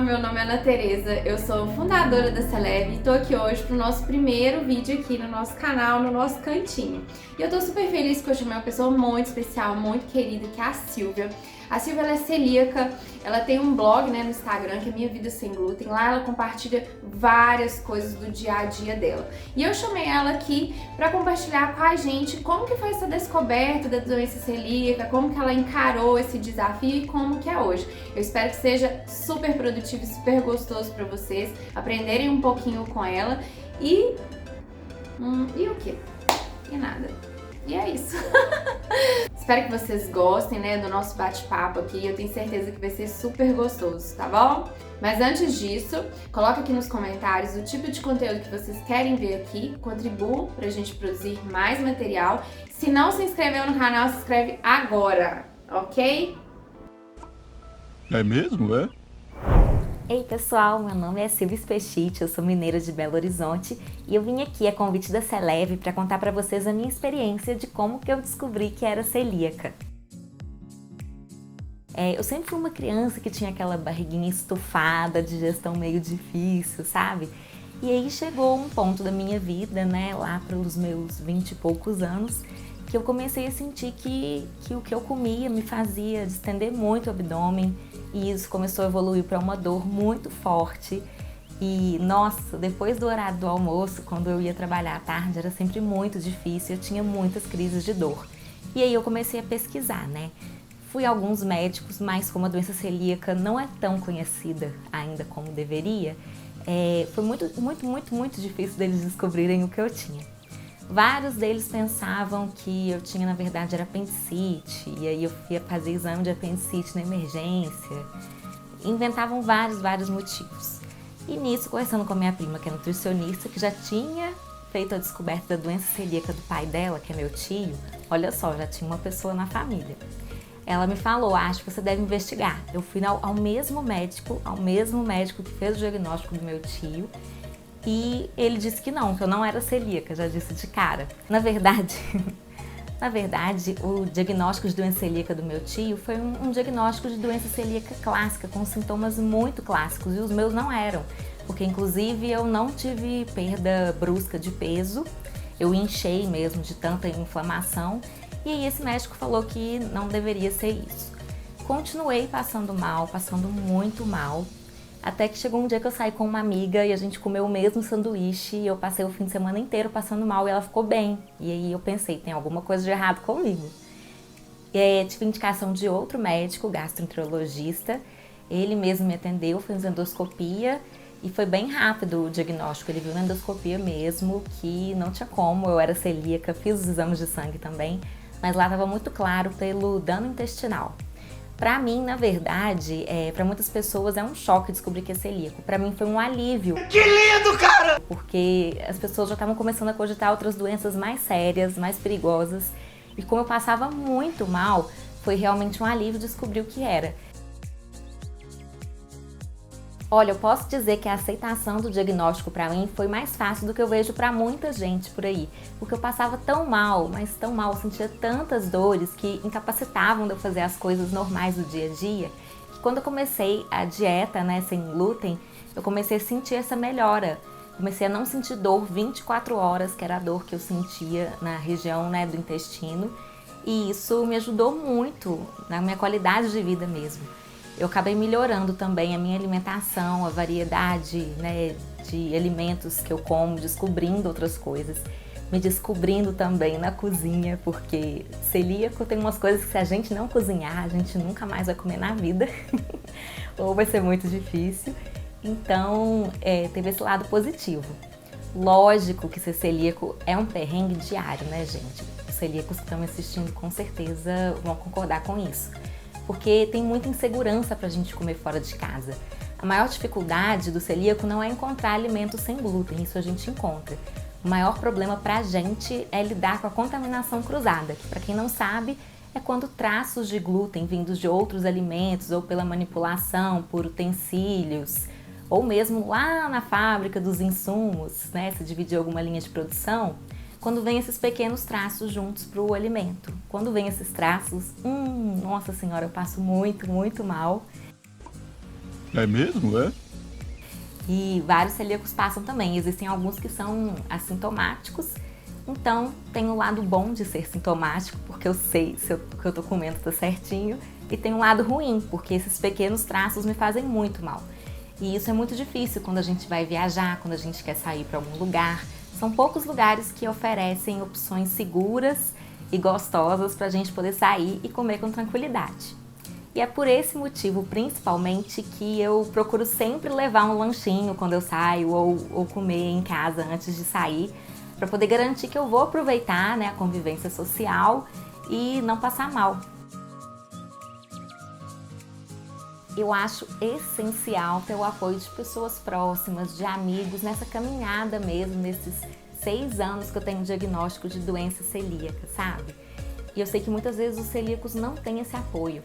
meu nome é Ana Tereza, eu sou fundadora da Celev e tô aqui hoje pro nosso primeiro vídeo aqui no nosso canal, no nosso cantinho. E eu tô super feliz porque eu chamei uma pessoa muito especial, muito querida, que é a Silvia. A Silvia, ela é celíaca, ela tem um blog, no Instagram, que é Minha Vida Sem Glúten. Lá ela compartilha várias coisas do dia a dia dela. E eu chamei ela aqui pra compartilhar com a gente como que foi essa descoberta da doença celíaca, como que ela encarou esse desafio e como que é hoje. Eu espero que seja super produtivo e super gostoso pra vocês aprenderem um pouquinho com ela e o quê? E nada. E é isso. Espero que vocês gostem, do nosso bate-papo aqui. Eu tenho certeza que vai ser super gostoso, tá bom? Mas antes disso, coloca aqui nos comentários o tipo de conteúdo que vocês querem ver aqui. Contribua pra gente produzir mais material. Se não se inscreveu no canal, se inscreve agora, ok? É mesmo, é? Ei pessoal, meu nome é Silvia Spechit, eu sou mineira de Belo Horizonte e eu vim aqui a convite da Celev para contar para vocês a minha experiência de como que eu descobri que era celíaca. Eu sempre fui uma criança que tinha aquela barriguinha estufada, digestão meio difícil, sabe? E aí chegou um ponto da minha vida, lá pelos meus 20 e poucos anos, que eu comecei a sentir que o que eu comia me fazia distender muito o abdômen, e isso começou a evoluir para uma dor muito forte. E nossa, depois do horário do almoço, quando eu ia trabalhar à tarde, era sempre muito difícil, eu tinha muitas crises de dor. E aí eu comecei a pesquisar, Fui a alguns médicos, mas como a doença celíaca não é tão conhecida ainda como deveria, foi muito difícil deles descobrirem o que eu tinha. Vários deles pensavam que eu tinha, na verdade, era apendicite, e aí eu ia fazer exame de apendicite na emergência. Inventavam vários motivos. E nisso, conversando com a minha prima, que é nutricionista, que já tinha feito a descoberta da doença celíaca do pai dela, que é meu tio, olha só, já tinha uma pessoa na família. Ela me falou, acho que você deve investigar. Eu fui ao mesmo médico que fez o diagnóstico do meu tio, e ele disse que eu não era celíaca, já disse de cara. Na verdade, o diagnóstico de doença celíaca do meu tio foi um diagnóstico de doença celíaca clássica, com sintomas muito clássicos, e os meus não eram, porque inclusive eu não tive perda brusca de peso, eu inchei mesmo de tanta inflamação, e aí esse médico falou que não deveria ser isso. Continuei passando muito mal, até que chegou um dia que eu saí com uma amiga e a gente comeu o mesmo sanduíche e eu passei o fim de semana inteiro passando mal e ela ficou bem. E aí eu pensei, tem alguma coisa de errado comigo. E aí tive indicação de outro médico, gastroenterologista. Ele mesmo me atendeu, fez endoscopia e foi bem rápido o diagnóstico. Ele viu na endoscopia mesmo que não tinha como, eu era celíaca, fiz os exames de sangue também, mas lá estava muito claro pelo dano intestinal. Pra mim, na verdade, pra muitas pessoas é um choque descobrir que é celíaco. Pra mim foi um alívio. Que lindo, cara! Porque as pessoas já estavam começando a cogitar outras doenças mais sérias, mais perigosas. E como eu passava muito mal, foi realmente um alívio descobrir o que era. Olha, eu posso dizer que a aceitação do diagnóstico pra mim foi mais fácil do que eu vejo pra muita gente por aí. Porque eu passava tão mal, mas tão mal, eu sentia tantas dores que incapacitavam de eu fazer as coisas normais do dia a dia, que quando eu comecei a dieta, sem glúten, eu comecei a sentir essa melhora. Comecei a não sentir dor 24 horas, que era a dor que eu sentia na região, do intestino. E isso me ajudou muito na minha qualidade de vida mesmo. Eu acabei melhorando também a minha alimentação, a variedade de alimentos que eu como, descobrindo outras coisas, me descobrindo também na cozinha, porque celíaco tem umas coisas que se a gente não cozinhar, a gente nunca mais vai comer na vida, ou vai ser muito difícil. Então, teve esse lado positivo. Lógico que ser celíaco é um perrengue diário, gente? Os celíacos que estão me assistindo com certeza vão concordar com isso. Porque tem muita insegurança pra gente comer fora de casa. A maior dificuldade do celíaco não é encontrar alimentos sem glúten, isso a gente encontra. O maior problema pra gente é lidar com a contaminação cruzada, que pra quem não sabe, é quando traços de glúten vindos de outros alimentos ou pela manipulação por utensílios, ou mesmo lá na fábrica dos insumos, se dividir alguma linha de produção, quando vem esses pequenos traços juntos para o alimento. Quando vem esses traços, nossa senhora, eu passo muito mal. É mesmo, é? E vários celíacos passam também. Existem alguns que são assintomáticos. Então, tem o lado bom de ser sintomático, porque eu sei se o que eu tô comendo tá certinho. E tem um lado ruim, porque esses pequenos traços me fazem muito mal. E isso é muito difícil quando a gente vai viajar, quando a gente quer sair para algum lugar. São poucos lugares que oferecem opções seguras e gostosas para a gente poder sair e comer com tranquilidade. E é por esse motivo, principalmente, que eu procuro sempre levar um lanchinho quando eu saio ou comer em casa antes de sair, para poder garantir que eu vou aproveitar, né, a convivência social e não passar mal. Eu acho essencial ter o apoio de pessoas próximas, de amigos, nessa caminhada mesmo, nesses 6 anos que eu tenho diagnóstico de doença celíaca, sabe? E eu sei que muitas vezes os celíacos não têm esse apoio.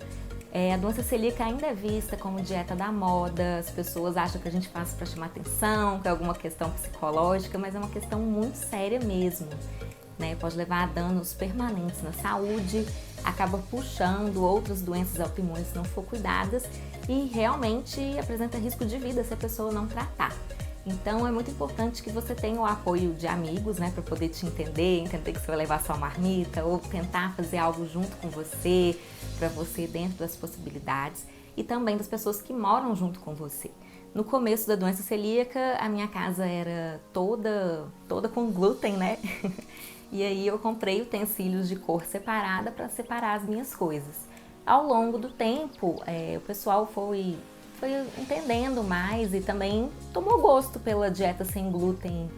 A doença celíaca ainda é vista como dieta da moda, as pessoas acham que a gente faz para chamar atenção, que é alguma questão psicológica, mas é uma questão muito séria mesmo, né? Pode levar a danos permanentes na saúde, acaba puxando outras doenças autoimunes se não for cuidadas e realmente apresenta risco de vida se a pessoa não tratar. Então é muito importante que você tenha o apoio de amigos, né, para poder te entender que você vai levar sua marmita ou tentar fazer algo junto com você, para você dentro das possibilidades e também das pessoas que moram junto com você. No começo da doença celíaca, a minha casa era toda com glúten, né? E aí eu comprei utensílios de cor separada para separar as minhas coisas. Ao longo do tempo, o pessoal foi entendendo mais e também tomou gosto pela dieta sem glúten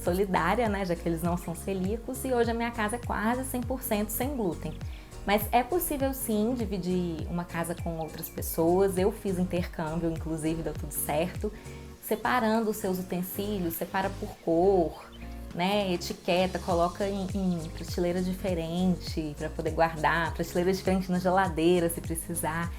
solidária, né? Já que eles não são celíacos, e hoje a minha casa é quase 100% sem glúten. Mas é possível sim dividir uma casa com outras pessoas. Eu fiz intercâmbio, inclusive deu tudo certo, separando os seus utensílios, separa por cor, né, etiqueta, coloca em prateleira diferente para poder guardar, prateleira diferente na geladeira se precisar.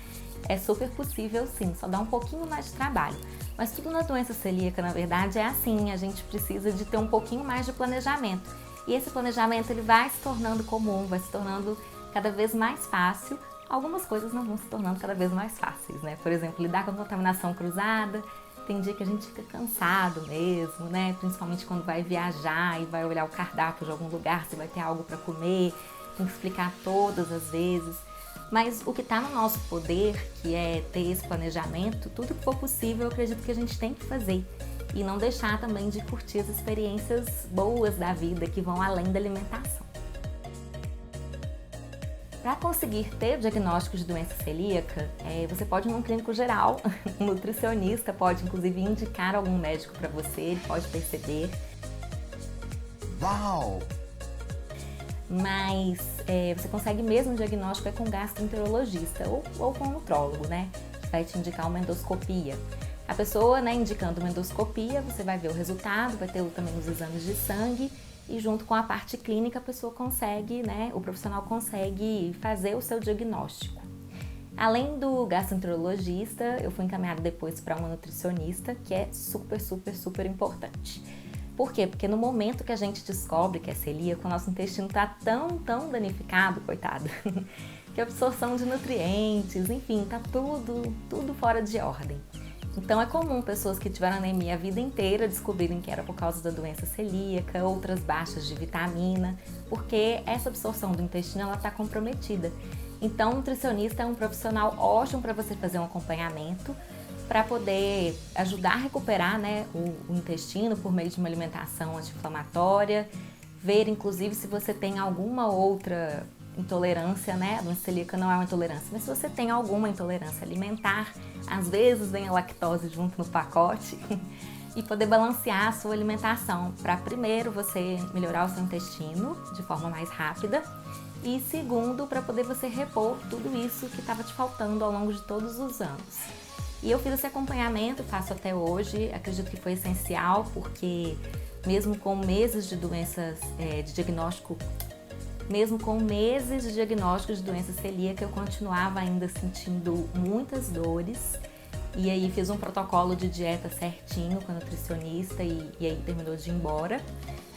É super possível sim, só dá um pouquinho mais de trabalho. Mas tudo na doença celíaca, na verdade, é assim, a gente precisa de ter um pouquinho mais de planejamento. E esse planejamento ele vai se tornando comum, vai se tornando cada vez mais fácil. Algumas coisas não vão se tornando cada vez mais fáceis, né? Por exemplo, lidar com a contaminação cruzada. Tem dia que a gente fica cansado mesmo, né? Principalmente quando vai viajar e vai olhar o cardápio de algum lugar, se vai ter algo para comer, tem que explicar todas as vezes. Mas o que está no nosso poder, que é ter esse planejamento, tudo que for possível, eu acredito que a gente tem que fazer. E não deixar também de curtir as experiências boas da vida que vão além da alimentação. Para conseguir ter o diagnóstico de doença celíaca, você pode ir num clínico geral, um nutricionista pode inclusive indicar algum médico para você, ele pode perceber. Uau! Mas você consegue mesmo o diagnóstico com gastroenterologista ou com um nutrólogo, né? Que vai te indicar uma endoscopia. A pessoa, né, indicando uma endoscopia, você vai ver o resultado, vai ter também os exames de sangue. E junto com a parte clínica, a pessoa consegue, né, o profissional consegue fazer o seu diagnóstico. Além do gastroenterologista, eu fui encaminhada depois para uma nutricionista, que é super, super, super importante. Por quê? Porque no momento que a gente descobre que é celíaco, o nosso intestino está tão danificado, coitado, que a absorção de nutrientes, enfim, tá tudo fora de ordem. Então é comum pessoas que tiveram anemia a vida inteira descobrirem que era por causa da doença celíaca, outras baixas de vitamina, porque essa absorção do intestino ela está comprometida. Então o nutricionista é um profissional ótimo para você fazer um acompanhamento, para poder ajudar a recuperar, né, o intestino por meio de uma alimentação anti-inflamatória, ver inclusive se você tem alguma outra intolerância, né? A doença celíaca não é uma intolerância, mas se você tem alguma intolerância alimentar, às vezes vem a lactose junto no pacote, e poder balancear a sua alimentação para primeiro você melhorar o seu intestino de forma mais rápida e segundo para poder você repor tudo isso que estava te faltando ao longo de todos os anos. E eu fiz esse acompanhamento, faço até hoje, acredito que foi essencial porque mesmo com meses de doenças de diagnóstico, mesmo com meses de diagnóstico de doença celíaca, eu continuava ainda sentindo muitas dores. E aí fiz um protocolo de dieta certinho com a nutricionista e aí terminou de ir embora.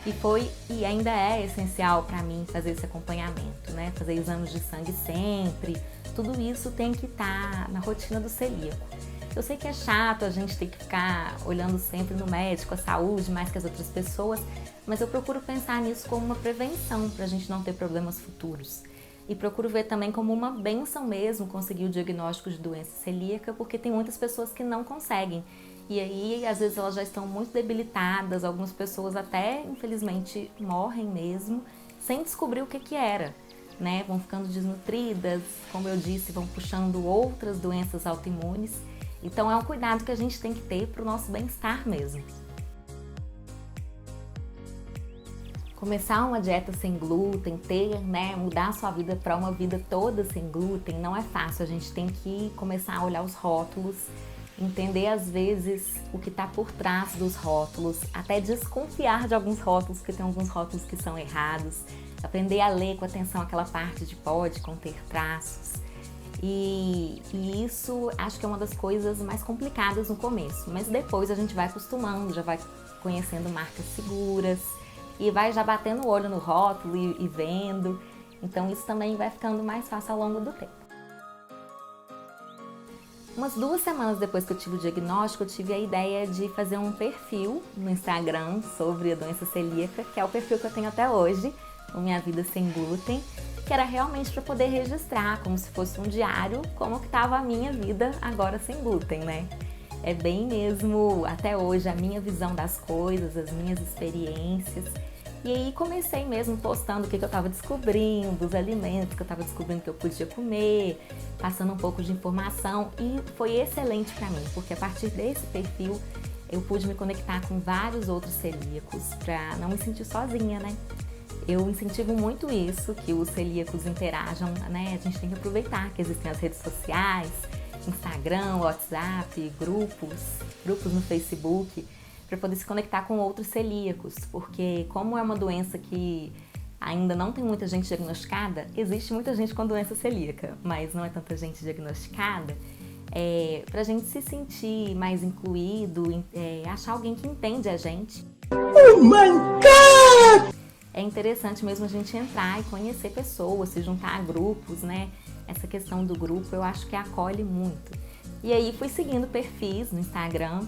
E foi e ainda é essencial para mim fazer esse acompanhamento, né? Fazer exames de sangue sempre. Tudo isso tem que estar na rotina do celíaco. Eu sei que é chato a gente ter que ficar olhando sempre no médico, a saúde, mais que as outras pessoas, mas eu procuro pensar nisso como uma prevenção para a gente não ter problemas futuros. E procuro ver também como uma bênção mesmo conseguir o diagnóstico de doença celíaca, porque tem muitas pessoas que não conseguem. E aí, às vezes, elas já estão muito debilitadas, algumas pessoas até, infelizmente, morrem mesmo, sem descobrir o que era, né? Vão ficando desnutridas, como eu disse, vão puxando outras doenças autoimunes. Então, é um cuidado que a gente tem que ter para o nosso bem-estar mesmo. Começar uma dieta sem glúten, mudar a sua vida para uma vida toda sem glúten, não é fácil. A gente tem que começar a olhar os rótulos, entender às vezes o que está por trás dos rótulos, até desconfiar de alguns rótulos, porque tem alguns rótulos que são errados, aprender a ler com atenção aquela parte de pode conter traços. E isso acho que é uma das coisas mais complicadas no começo, mas depois a gente vai acostumando, já vai conhecendo marcas seguras, e vai já batendo o olho no rótulo e vendo. Então isso também vai ficando mais fácil ao longo do tempo. Umas 2 semanas depois que eu tive o diagnóstico, eu tive a ideia de fazer um perfil no Instagram sobre a doença celíaca, que é o perfil que eu tenho até hoje, o Minha Vida Sem Glúten, que era realmente para poder registrar, como se fosse um diário, como que estava a minha vida agora sem glúten, né? É bem mesmo, até hoje, a minha visão das coisas, as minhas experiências. E aí comecei mesmo postando o que eu estava descobrindo, os alimentos que eu estava descobrindo que eu podia comer, passando um pouco de informação, e foi excelente para mim, porque a partir desse perfil eu pude me conectar com vários outros celíacos para não me sentir sozinha, né? Eu incentivo muito isso, que os celíacos interajam, né? A gente tem que aproveitar que existem as redes sociais, Instagram, WhatsApp, grupos no Facebook, para poder se conectar com outros celíacos, porque como é uma doença que ainda não tem muita gente diagnosticada, existe muita gente com doença celíaca, mas não é tanta gente diagnosticada, para a gente se sentir mais incluído, achar alguém que entende a gente. Oh my God! É interessante mesmo a gente entrar e conhecer pessoas, se juntar a grupos, né? Essa questão do grupo eu acho que acolhe muito. E aí fui seguindo perfis no Instagram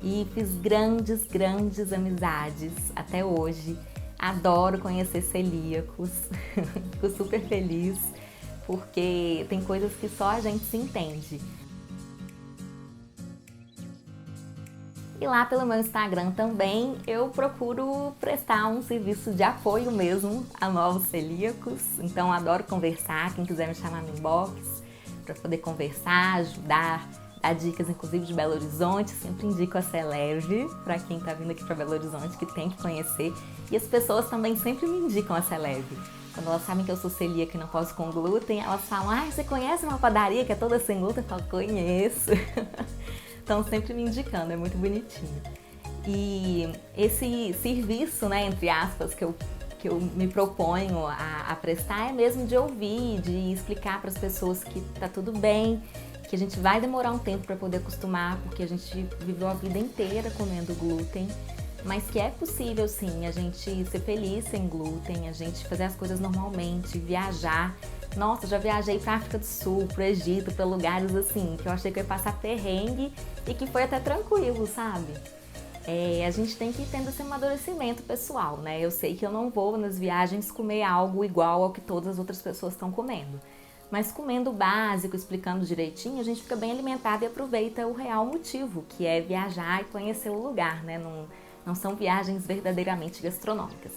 e fiz grandes amizades até hoje. Adoro conhecer celíacos, fico super feliz porque tem coisas que só a gente se entende. E lá pelo meu Instagram também eu procuro prestar um serviço de apoio mesmo a novos celíacos. Então adoro conversar, quem quiser me chamar no inbox para poder conversar, ajudar, dar dicas inclusive de Belo Horizonte. Sempre indico a Celeve para quem está vindo aqui para Belo Horizonte, que tem que conhecer. E as pessoas também sempre me indicam a Celeve. Quando elas sabem que eu sou celíaca e não posso com glúten, elas falam: você conhece uma padaria que é toda sem glúten? Eu falo: conheço. Estão sempre me indicando, é muito bonitinho. E esse serviço, né, entre aspas, que eu me proponho a prestar é mesmo de ouvir, de explicar para as pessoas que tá tudo bem, que a gente vai demorar um tempo para poder acostumar, porque a gente viveu a vida inteira comendo glúten, mas que é possível sim a gente ser feliz sem glúten, a gente fazer as coisas normalmente, viajar. Nossa, já viajei para África do Sul, para o Egito, para lugares assim, que eu achei que eu ia passar perrengue e que foi até tranquilo, sabe? A gente tem que ir tendo esse amadurecimento pessoal, né? Eu sei que eu não vou nas viagens comer algo igual ao que todas as outras pessoas estão comendo. Mas comendo o básico, explicando direitinho, a gente fica bem alimentado e aproveita o real motivo, que é viajar e conhecer o lugar, né? Não são viagens verdadeiramente gastronômicas,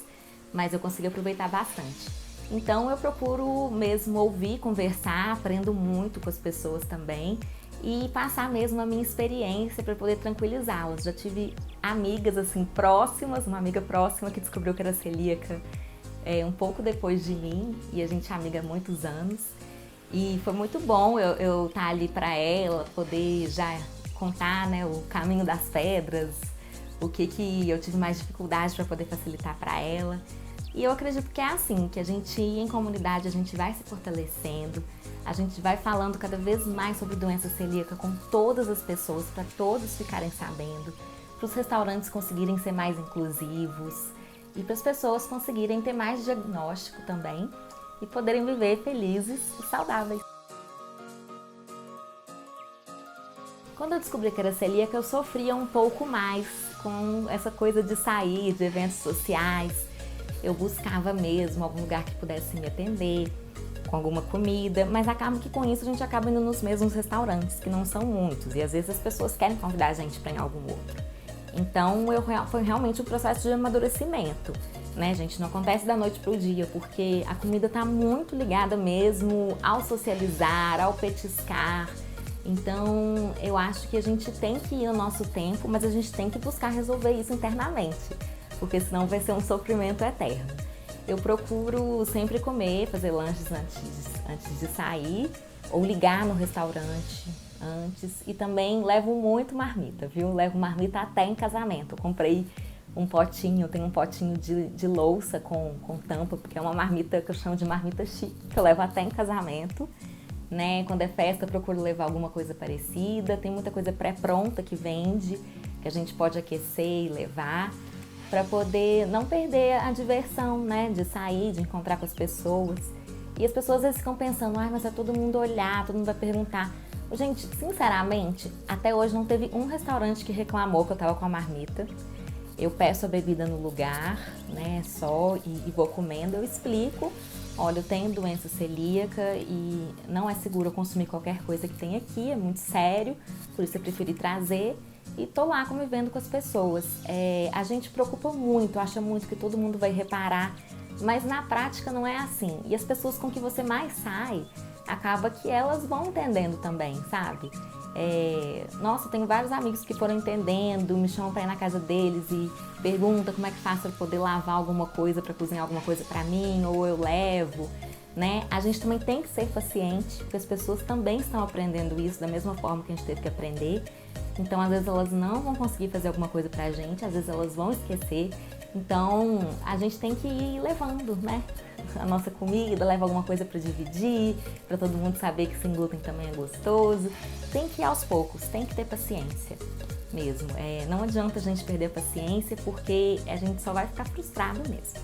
mas eu consigo aproveitar bastante. Então eu procuro mesmo ouvir, conversar, aprendo muito com as pessoas também e passar mesmo a minha experiência para poder tranquilizá-las. Já tive amigas assim próximas, uma amiga próxima que descobriu que era celíaca um pouco depois de mim, e a gente é amiga há muitos anos. E foi muito bom eu estar ali para ela, poder já contar, né, o caminho das pedras, o que eu tive mais dificuldade para poder facilitar para ela. E eu acredito que é assim, que a gente em comunidade, a gente vai se fortalecendo, a gente vai falando cada vez mais sobre doença celíaca com todas as pessoas, para todos ficarem sabendo, para os restaurantes conseguirem ser mais inclusivos e para as pessoas conseguirem ter mais diagnóstico também e poderem viver felizes e saudáveis. Quando eu descobri que era celíaca, eu sofria um pouco mais com essa coisa de sair, de eventos sociais. Eu buscava mesmo algum lugar que pudesse me atender, com alguma comida, mas acaba que com isso a gente acaba indo nos mesmos restaurantes, que não são muitos, e às vezes as pessoas querem convidar a gente para ir em algum outro. Então foi realmente um processo de amadurecimento, né, gente? Não acontece da noite pro dia, porque a comida tá muito ligada mesmo ao socializar, ao petiscar. Então eu acho que a gente tem que ir no nosso tempo, mas a gente tem que buscar resolver isso internamente, porque senão vai ser um sofrimento eterno. Eu procuro sempre comer, fazer lanches antes de sair, ou ligar no restaurante antes, e também levo muito marmita, viu? Levo marmita até em casamento. Eu comprei um potinho, tem um potinho de louça com tampa, porque é uma marmita que eu chamo de marmita chique, que eu levo até em casamento, né? Quando é festa eu procuro levar alguma coisa parecida, tem muita coisa pré-pronta que vende, que a gente pode aquecer e levar, para poder não perder a diversão, né? De sair, de encontrar com as pessoas. E as pessoas às vezes ficam pensando, mas vai todo mundo olhar, todo mundo vai perguntar. Gente, sinceramente, até hoje não teve um restaurante que reclamou que eu tava com a marmita. Eu peço a bebida no lugar, né, só, e vou comendo. Eu explico, olha, eu tenho doença celíaca e não é seguro eu consumir qualquer coisa que tem aqui, é muito sério, por isso eu preferi trazer. E tô lá convivendo com as pessoas. A gente preocupa muito, acha muito que todo mundo vai reparar, mas na prática não é assim. E as pessoas com que você mais sai, acaba que elas vão entendendo também, sabe? Nossa, tenho vários amigos que foram entendendo, me chamam pra ir na casa deles e perguntam como é que faço pra poder lavar alguma coisa, pra cozinhar alguma coisa pra mim, ou eu levo, né? A gente também tem que ser paciente, porque as pessoas também estão aprendendo isso da mesma forma que a gente teve que aprender. Então, às vezes elas não vão conseguir fazer alguma coisa pra gente, às vezes elas vão esquecer. Então, a gente tem que ir levando, né? A nossa comida, leva alguma coisa para dividir, para todo mundo saber que sem glúten também é gostoso. Tem que ir aos poucos, tem que ter paciência mesmo. Não adianta a gente perder a paciência, porque a gente só vai ficar frustrado mesmo.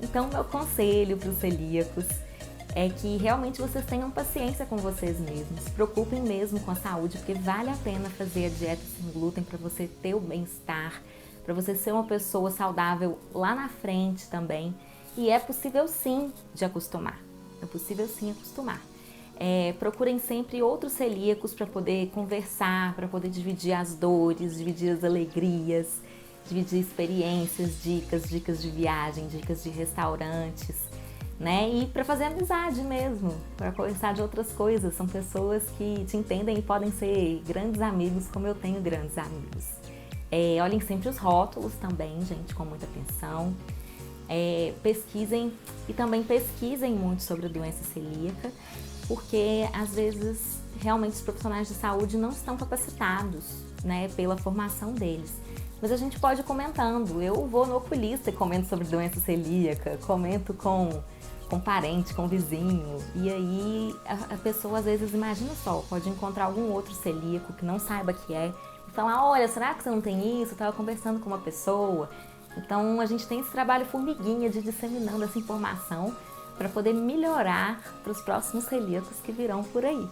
Então, meu conselho para os celíacos é que realmente vocês tenham paciência com vocês mesmos, se preocupem mesmo com a saúde, porque vale a pena fazer a dieta sem glúten para você ter o bem-estar, para você ser uma pessoa saudável lá na frente também. E é possível sim de acostumar, é possível sim acostumar. Procurem sempre outros celíacos para poder conversar, para poder dividir as dores, dividir as alegrias, dividir experiências, dicas de viagem, dicas de restaurantes, né? E para fazer amizade mesmo, para conversar de outras coisas. São pessoas que te entendem e podem ser grandes amigos, como eu tenho grandes amigos. Olhem sempre os rótulos também, gente, com muita atenção. Pesquisem e também pesquisem muito sobre a doença celíaca, porque às vezes realmente os profissionais de saúde não estão capacitados, né, pela formação deles. Mas a gente pode ir comentando. Eu vou no oculista e comento sobre doença celíaca, comento com parente, com vizinho, e aí a pessoa às vezes, imagina só, pode encontrar algum outro celíaco que não saiba que é e falar, olha, será que você não tem isso? Eu estava conversando com uma pessoa. Então a gente tem esse trabalho formiguinha de disseminando essa informação para poder melhorar para os próximos celíacos que virão por aí.